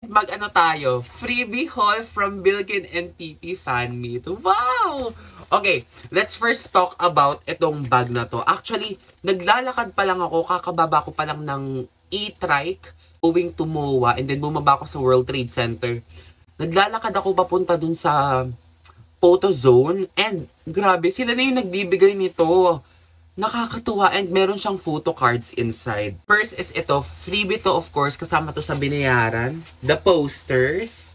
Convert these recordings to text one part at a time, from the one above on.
Mag-ano tayo, freebie haul from Bilkin and PP Fan Meet. Wow! Okay, let's first talk about itong bag na to. Actually, naglalakad pa lang ako, kakababa ko pa lang ng e-trike going to MOA and then bumaba ako sa World Trade Center. Naglalakad ako papunta dun sa photo zone and grabe, sila na yung nagbibigay nito. Nakakatuwa and meron siyang photo cards inside. First is ito, freebie to of course, kasama to sa binayaran. The posters.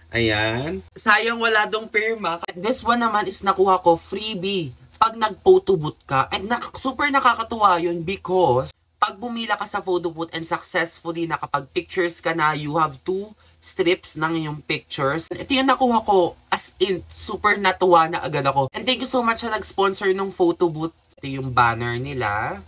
Ayan. Sayang wala dong pirma. This one naman is nakuha ko freebie. Pag nag-photo booth ka, and super nakakatuwa yun because pag bumila ka sa photo booth and successfully nakapag-pictures ka na, you have 2 strips ng iyong pictures. Ito yung nakuha ko, as in, super natuwa na agad ako. And thank you so much sa nag-sponsor ng photo booth. Ito yung banner nila.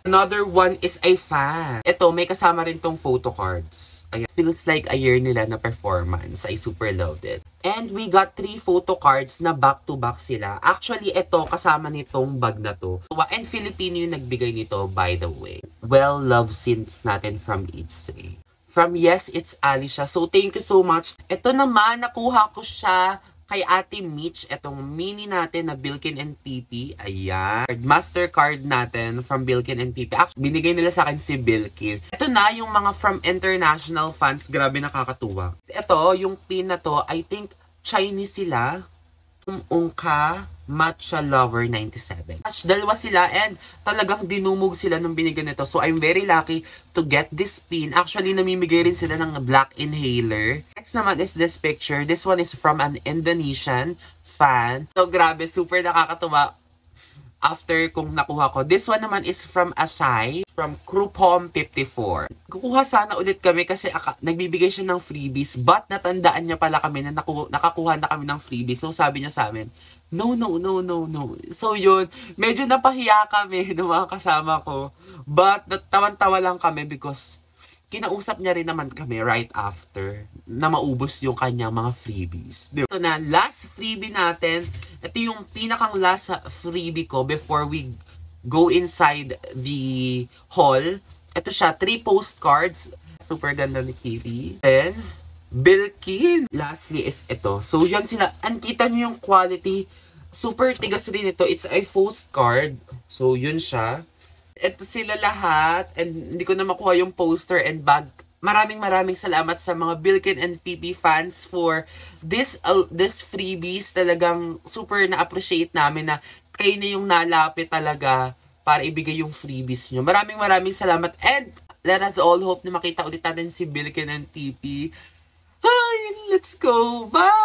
Another one is a fan. Ito, may kasama rin tong photo cards. Ayan. Feels like a year nila na performance. I super loved it. And we got 3 photo cards na back-to-back sila. Actually, ito, kasama nitong bag na to. And Filipino yung nagbigay nito, by the way. Well-loved since natin from Itsy. From Yes, It's Alicia. So, thank you so much. Ito naman, nakuha ko siya kay Ate Mitch, itong mini natin na Bilkin and PP. Ayan. Mastercard natin from Bilkin and PP. Actually, binigay nila sa akin si Bilkin. Ito na yung mga from international fans. Grabe nakakatuwa. Ito, yung pin na to, I think Chinese sila. Ungka Matcha Lover 97. Dalawa sila and talagang dinumog sila nung binigyan nito. So I'm very lucky to get this pin. Actually, namimigay rin sila ng black inhaler. Next naman is this picture. This one is from an Indonesian fan. So grabe, super nakakatuwa. After kung nakuha ko. This one naman is from Asai, from Krupom 54. Kukuha sana ulit kami kasi nagbibigay siya ng freebies, but natandaan niya pala kami na nakakuha na kami ng freebies. So sabi niya sa amin, no. So yun, medyo napahiya kami ng mga kasama ko. But tawan-tawa lang kami because kinausap niya rin naman kami right after na maubos yung kanyang mga freebies. Diba? Ito na, last freebie natin. Ito yung pinakang last freebie ko before we go inside the hall. Ito siya, 3 postcards. Super ganda ni Kitty. Then, Bilkin. Lastly is ito. So, yan sila. And kita nyo yung quality. Super tigas rin ito. It's a postcard. So, yun siya. Ito sila lahat and hindi ko na makuha yung poster and bag. Maraming salamat sa mga Bilkin and PP fans for this freebies. Talagang super na-appreciate namin na kayo na yung nalapit talaga para ibigay yung freebies nyo. Maraming salamat and let us all hope na makita ulit natin si Bilkin and PP. Hi! Let's go! Bye!